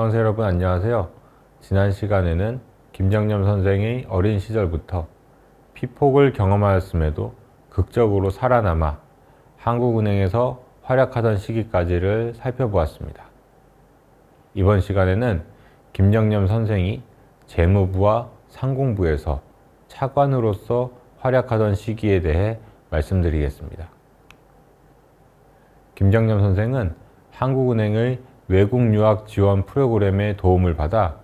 수강생 여러분 안녕하세요. 지난 시간에는 김정념 선생이 어린 시절부터 피폭을 경험하였음에도 극적으로 살아남아 한국은행에서 활약하던 시기까지를 살펴보았습니다. 이번 시간에는 김정념 선생이 재무부와 상공부에서 차관으로서 활약하던 시기에 대해 말씀드리겠습니다. 김정념 선생은 한국은행의 외국 유학 지원 프로그램의 도움을 받아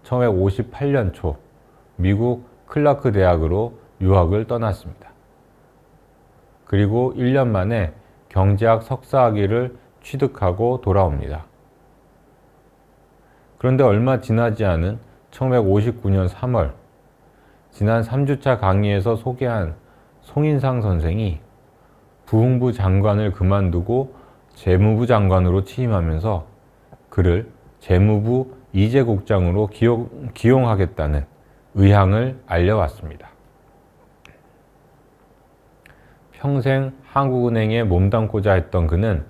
1958년 초 미국 클라크 대학으로 유학을 떠났습니다. 그리고 1년 만에 경제학 석사학위를 취득하고 돌아옵니다. 그런데 얼마 지나지 않은 1959년 3월 지난 3주차 강의에서 소개한 송인상 선생이 부흥부 장관을 그만두고 재무부 장관으로 취임하면서 그를 재무부 이재국장으로 기용하겠다는 의향을 알려왔습니다. 평생 한국은행에 몸담고자 했던 그는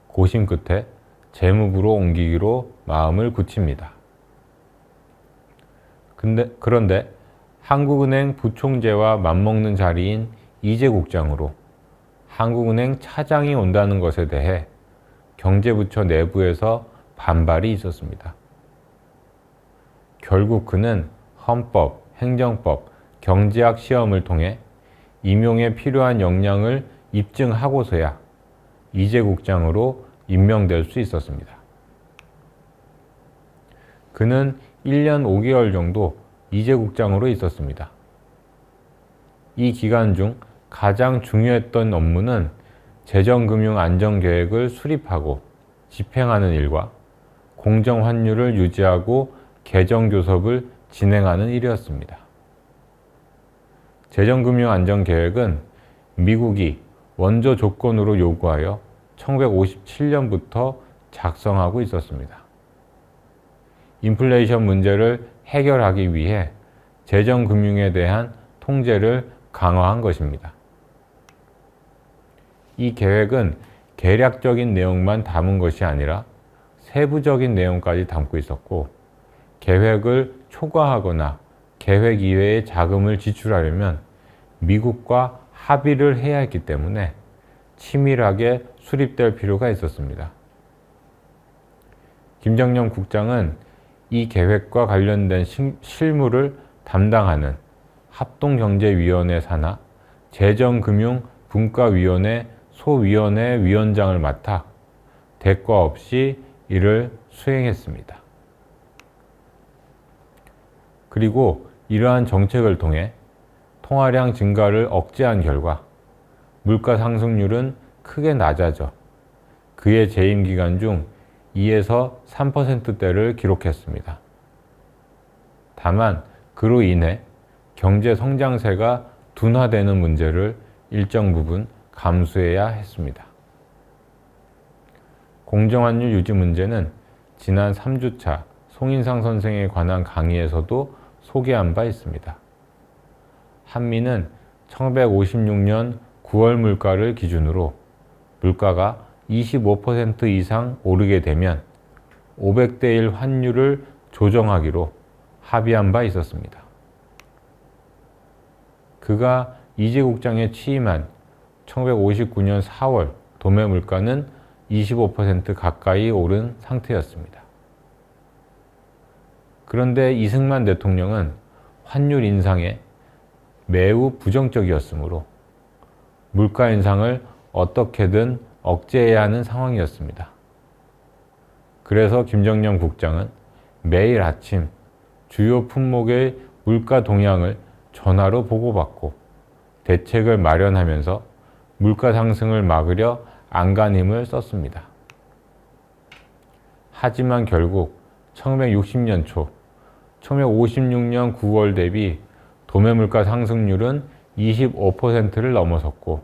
고심 끝에 재무부로 옮기기로 마음을 굳힙니다. 그런데 한국은행 부총재와 맞먹는 자리인 이재국장으로 한국은행 차장이 온다는 것에 대해 경제부처 내부에서 반발이 있었습니다. 결국 그는 헌법, 행정법, 경제학 시험을 통해 임용에 필요한 역량을 입증하고서야 이재국장으로 임명될 수 있었습니다. 그는 1년 5개월 정도 이재국장으로 있었습니다. 이 기간 중 가장 중요했던 업무는 재정금융안정계획을 수립하고 집행하는 일과 공정환율을 유지하고 개정교섭을 진행하는 일이었습니다. 재정금융안정계획은 미국이 원조 조건으로 요구하여 1957년부터 작성하고 있었습니다. 인플레이션 문제를 해결하기 위해 재정금융에 대한 통제를 강화한 것입니다. 이 계획은 개략적인 내용만 담은 것이 아니라 세부적인 내용까지 담고 있었고, 계획을 초과하거나 계획 이외의 자금을 지출하려면 미국과 합의를 해야 했기 때문에 치밀하게 수립될 필요가 있었습니다. 김정념 국장은 이 계획과 관련된 실무를 담당하는 합동경제위원회 산하 재정금융분과위원회 소위원회 위원장을 맡아 대가 없이 이를 수행했습니다. 그리고 이러한 정책을 통해 통화량 증가를 억제한 결과 물가 상승률은 크게 낮아져 그의 재임 기간 중 2에서 3%대를 기록했습니다. 다만 그로 인해 경제 성장세가 둔화되는 문제를 일정 부분 감수해야 했습니다. 공정환율 유지 문제는 지난 3주차 송인상 선생에 관한 강의에서도 소개한 바 있습니다. 한미는 1956년 9월 물가를 기준으로 물가가 25% 이상 오르게 되면 500대 1 환율을 조정하기로 합의한 바 있었습니다. 그가 이재국장에 취임한 1959년 4월 도매 물가는 25% 가까이 오른 상태였습니다. 그런데 이승만 대통령은 환율 인상에 매우 부정적이었으므로 물가 인상을 어떻게든 억제해야 하는 상황이었습니다. 그래서 김정념 국장은 매일 아침 주요 품목의 물가 동향을 전화로 보고받고 대책을 마련하면서 물가 상승을 막으려 안간힘을 썼습니다. 하지만 결국 1960년 초 1956년 9월 대비 도매 물가 상승률은 25%를 넘어섰고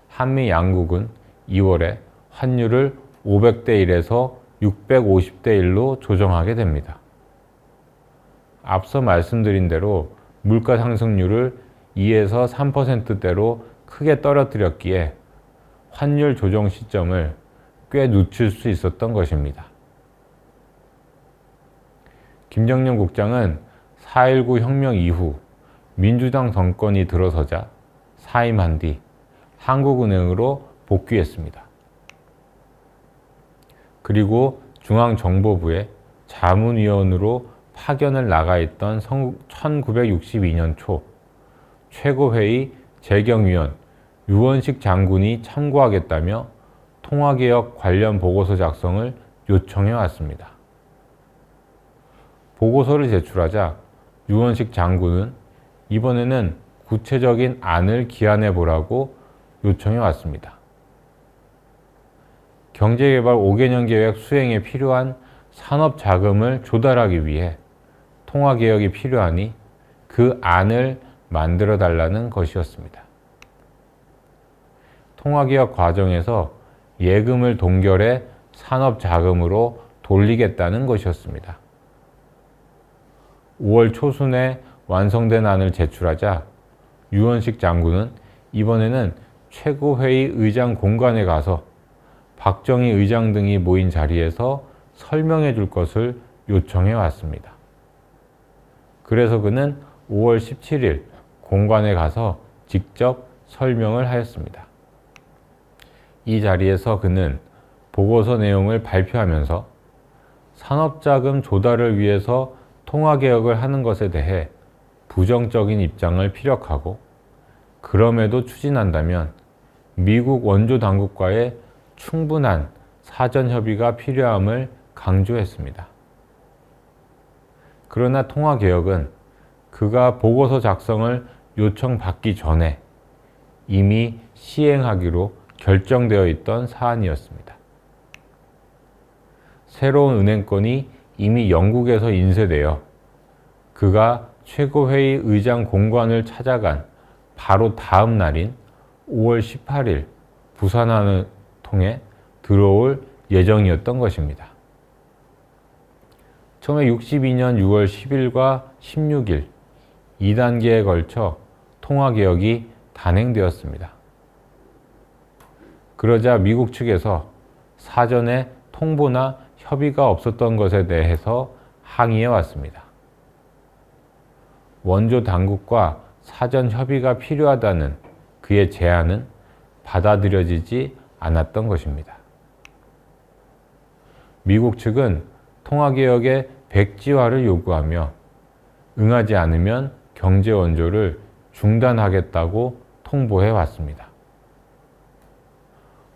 한미 양국은 2월에 환율을 500대 1에서 650대 1로 조정하게 됩니다. 앞서 말씀드린 대로 물가 상승률을 2에서 3%대로 크게 떨어뜨렸기에 환율 조정 시점을 꽤 늦출 수 있었던 것입니다. 김정년 국장은 4.19 혁명 이후 민주당 정권이 들어서자 사임한 뒤 한국은행으로 복귀했습니다. 그리고 중앙정보부에 자문위원으로 파견을 나가 있던 1962년 초 최고회의 재경위원 유원식 장군이 참고하겠다며 통화개혁 관련 보고서 작성을 요청해 왔습니다. 보고서를 제출하자 유원식 장군은 이번에는 구체적인 안을 기안해 보라고 요청해 왔습니다. 경제개발 5개년 계획 수행에 필요한 산업 자금을 조달하기 위해 통화개혁이 필요하니 그 안을 만들어 달라는 것이었습니다. 통화개혁 과정에서 예금을 동결해 산업 자금으로 돌리겠다는 것이었습니다. 5월 초순에 완성된 안을 제출하자 유원식 장군은 이번에는 최고회의 의장 공간에 가서 박정희 의장 등이 모인 자리에서 설명해 줄 것을 요청해 왔습니다. 그래서 그는 5월 17일 공관에 가서 직접 설명을 하였습니다. 이 자리에서 그는 보고서 내용을 발표하면서 산업자금 조달을 위해서 통화개혁을 하는 것에 대해 부정적인 입장을 피력하고 그럼에도 추진한다면 미국 원조 당국과의 충분한 사전 협의가 필요함을 강조했습니다. 그러나 통화개혁은 그가 보고서 작성을 요청받기 전에 이미 시행하기로 결정되어 있던 사안이었습니다. 새로운 은행권이 이미 영국에서 인쇄되어 그가 최고회의 의장 공관을 찾아간 바로 다음 날인 5월 18일 부산항을 통해 들어올 예정이었던 것입니다. 1962년 6월 10일과 16일 2단계에 걸쳐 통화개혁이 단행되었습니다. 그러자 미국 측에서 사전에 통보나 협의가 없었던 것에 대해서 항의해 왔습니다. 원조 당국과 사전 협의가 필요하다는 그의 제안은 받아들여지지 않았던 것입니다. 미국 측은 통화개혁의 백지화를 요구하며 응하지 않으면 경제 원조를 중단하겠다고 통보해 왔습니다.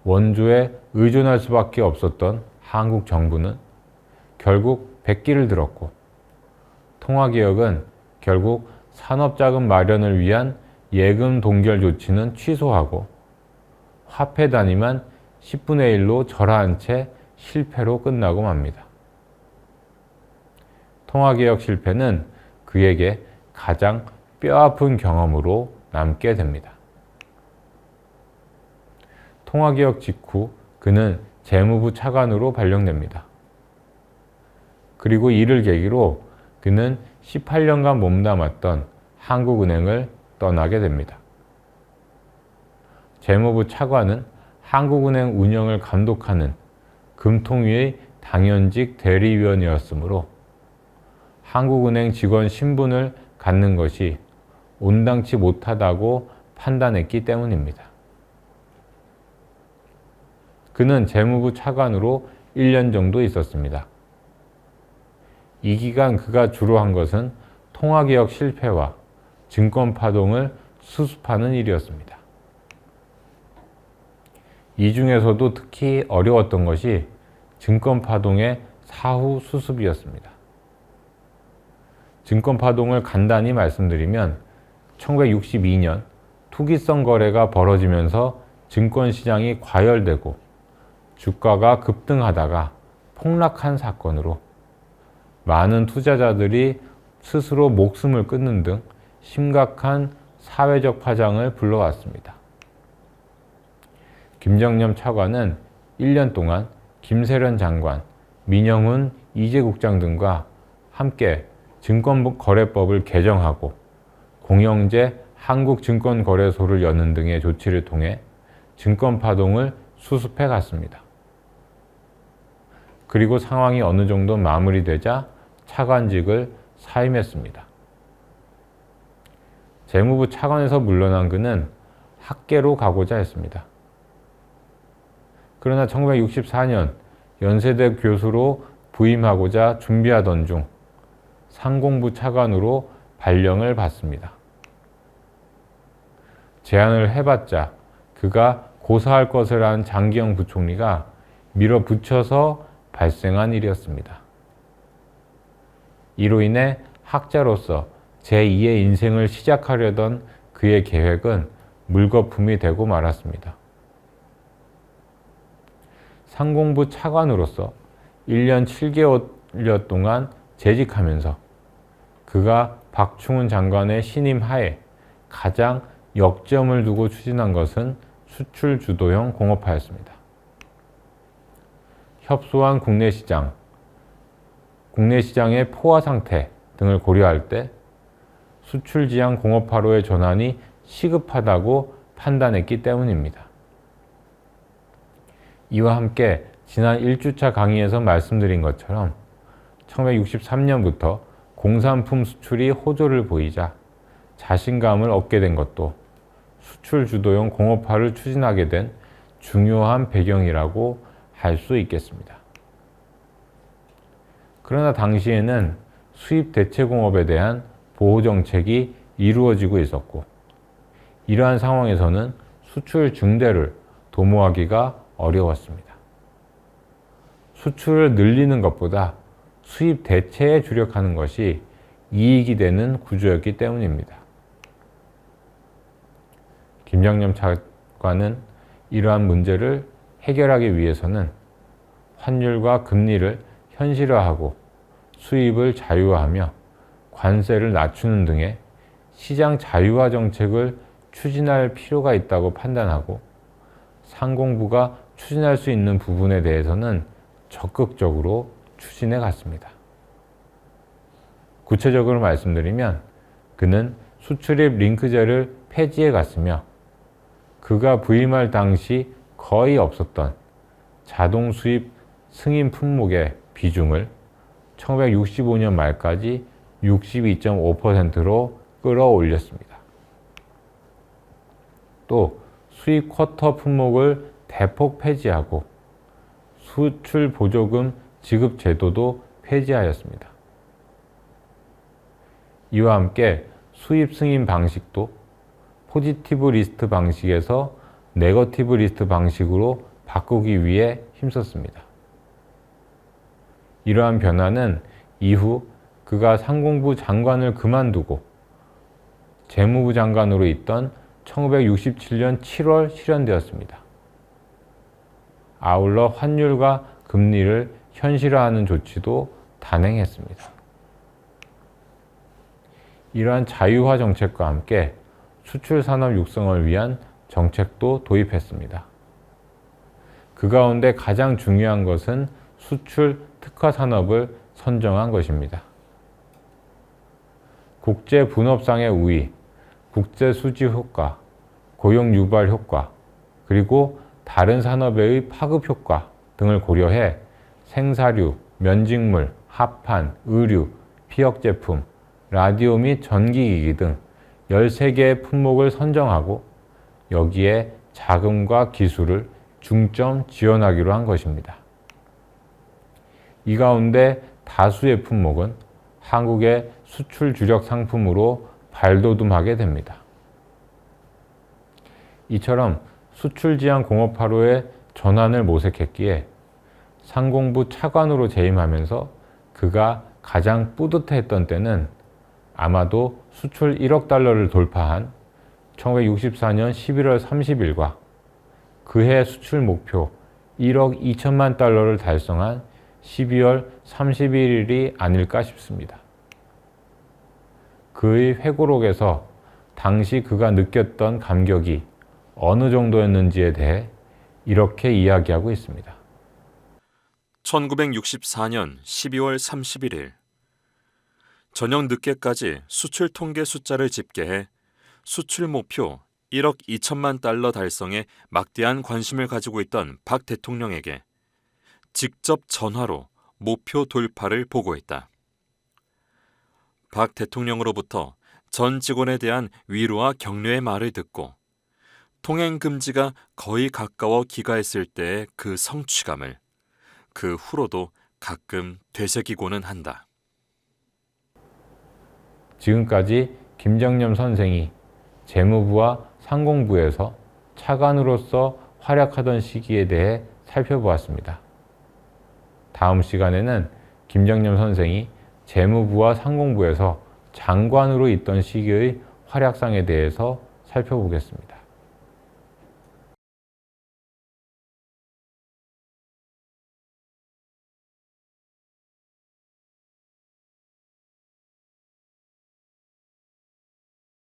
원조에 의존할 수밖에 없었던 한국 정부는 결국 백기를 들었고 통화개혁은 결국 산업자금 마련을 위한 예금 동결 조치는 취소하고 화폐 단위만 10분의 1로 절하한 채 실패로 끝나고 맙니다. 통화개혁 실패는 그에게 가장 뼈아픈 경험으로 남게 됩니다. 통화개혁 직후 그는 재무부 차관으로 발령됩니다. 그리고 이를 계기로 그는 18년간 몸담았던 한국은행을 떠나게 됩니다. 재무부 차관은 한국은행 운영을 감독하는 금통위의 당연직 대리위원이었으므로 한국은행 직원 신분을 갖는 것이 온당치 못하다고 판단했기 때문입니다. 그는 재무부 차관으로 1년 정도 있었습니다. 이 기간 그가 주로 한 것은 통화개혁 실패와 증권 파동을 수습하는 일이었습니다. 이 중에서도 특히 어려웠던 것이 증권 파동의 사후 수습이었습니다. 증권 파동을 간단히 말씀드리면 1962년 투기성 거래가 벌어지면서 증권시장이 과열되고 주가가 급등하다가 폭락한 사건으로 많은 투자자들이 스스로 목숨을 끊는 등 심각한 사회적 파장을 불러왔습니다. 김정년 차관은 1년 동안 김세련 장관, 민영훈 이재국장 등과 함께 증권거래법을 개정하고 공영제 한국증권거래소를 여는 등의 조치를 통해 증권 파동을 수습해 갔습니다. 그리고 상황이 어느 정도 마무리되자 차관직을 사임했습니다. 재무부 차관에서 물러난 그는 학계로 가고자 했습니다. 그러나 1964년 연세대 교수로 부임하고자 준비하던 중 상공부 차관으로 발령을 받습니다. 제안을 해봤자 그가 고사할 것을 안 장기영 부총리가 밀어붙여서 발생한 일이었습니다. 이로 인해 학자로서 제2의 인생을 시작하려던 그의 계획은 물거품이 되고 말았습니다. 상공부 차관으로서 1년 7개월 동안 재직하면서 그가 박충훈 장관의 신임 하에 가장 역점을 두고 추진한 것은 수출 주도형 공업화였습니다. 협소한 국내 시장의 포화 상태 등을 고려할 때 수출 지향 공업화로의 전환이 시급하다고 판단했기 때문입니다. 이와 함께 지난 1주차 강의에서 말씀드린 것처럼 1963년부터 공산품 수출이 호조를 보이자 자신감을 얻게 된 것도 수출 주도형 공업화를 추진하게 된 중요한 배경이라고 할 수 있겠습니다. 그러나 당시에는 수입 대체 공업에 대한 보호 정책이 이루어지고 있었고, 이러한 상황에서는 수출 증대를 도모하기가 어려웠습니다. 수출을 늘리는 것보다 수입 대체에 주력하는 것이 이익이 되는 구조였기 때문입니다. 김장겸 차관은 이러한 문제를 해결하기 위해서는 환율과 금리를 현실화하고 수입을 자유화하며 관세를 낮추는 등의 시장 자유화 정책을 추진할 필요가 있다고 판단하고, 상공부가 추진할 수 있는 부분에 대해서는 적극적으로 추진해 갔습니다. 구체적으로 말씀드리면 그는 수출입 링크제를 폐지해 갔으며, 그가 부임할 당시 거의 없었던 자동 수입 승인 품목의 비중을 1965년 말까지 62.5%로 끌어올렸습니다. 또 수입 쿼터 품목을 대폭 폐지하고 수출 보조금 지급 제도도 폐지하였습니다. 이와 함께 수입 승인 방식도 포지티브 리스트 방식에서 네거티브 리스트 방식으로 바꾸기 위해 힘썼습니다. 이러한 변화는 이후 그가 상공부 장관을 그만두고 재무부 장관으로 있던 1967년 7월 실현되었습니다. 아울러 환율과 금리를 현실화하는 조치도 단행했습니다. 이러한 자유화 정책과 함께 수출 산업 육성을 위한 정책도 도입했습니다. 그 가운데 가장 중요한 것은 수출 특화 산업을 선정한 것입니다. 국제 분업상의 우위, 국제 수지 효과, 고용 유발 효과, 그리고 다른 산업의 파급 효과 등을 고려해 생사류, 면직물, 합판, 의류, 피혁 제품, 라디오 및 전기기기 등 13개의 품목을 선정하고 여기에 자금과 기술을 중점 지원하기로 한 것입니다. 이 가운데 다수의 품목은 한국의 수출 주력 상품으로 발돋움하게 됩니다. 이처럼 수출 지향 공업화로의 전환을 모색했기에 상공부 차관으로 재임하면서 그가 가장 뿌듯해했던 때는 아마도 수출 1억 달러를 돌파한 1964년 11월 30일과 그해 수출 목표 1억 2천만 달러를 달성한 12월 31일이 아닐까 싶습니다. 그의 회고록에서 당시 그가 느꼈던 감격이 어느 정도였는지에 대해 이렇게 이야기하고 있습니다. 1964년 12월 31일 저녁 늦게까지 수출 통계 숫자를 집계해 수출 목표 1억 2천만 달러 달성에 막대한 관심을 가지고 있던 박 대통령에게 직접 전화로 목표 돌파를 보고했다. 박 대통령으로부터 전 직원에 대한 위로와 격려의 말을 듣고 통행 금지가 거의 가까워 기가했을 때의 그 성취감을 그 후로도 가끔 되새기고는 한다. 지금까지 김정념 선생이 재무부와 상공부에서 차관으로서 활약하던 시기에 대해 살펴보았습니다. 다음 시간에는 김정념 선생이 재무부와 상공부에서 장관으로 있던 시기의 활약상에 대해서 살펴보겠습니다.